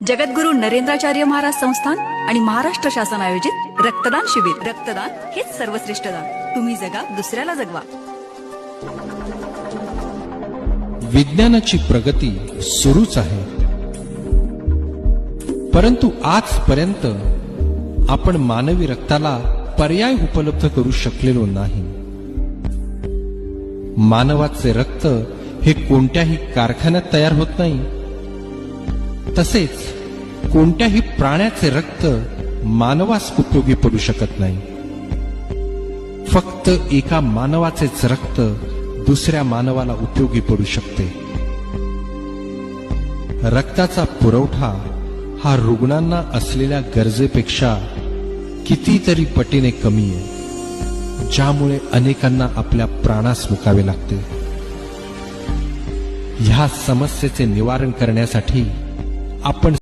जगद्गुरु नरेंद्राचार्य महाराज संस्थान आणि महाराष्ट्र शासन आयोजित रक्तदान शिबिर. रक्तदान हेच सर्वश्रेष्ठ दान. तुम्ही जगा, दुसऱ्याला जगवा. विज्ञानाची प्रगती सुरूच आहे, परंतु आजपर्यंत आपण मानवी रक्ताला पर्याय उपलब्ध करू शकलेलो नाही. मानवाचे रक्त हे कोणत्याही कारखान्यात तयार होत नाही, तसेच कोणत्याही प्राण्याचे रक्त मानवास उपयोगी पडू शकत नाही. फक्त एका मानवाचेच रक्त दुसऱ्या मानवाला उपयोगी पडू शकते. रक्ताचा पुरवठा हा रुग्णांना असलेल्या गरजेपेक्षा कितीतरी पटीने कमी आहे, ज्यामुळे अनेकांना आपल्या प्राणास मुकावे लागते. ह्या समस्येचे निवारण करण्यासाठी आपण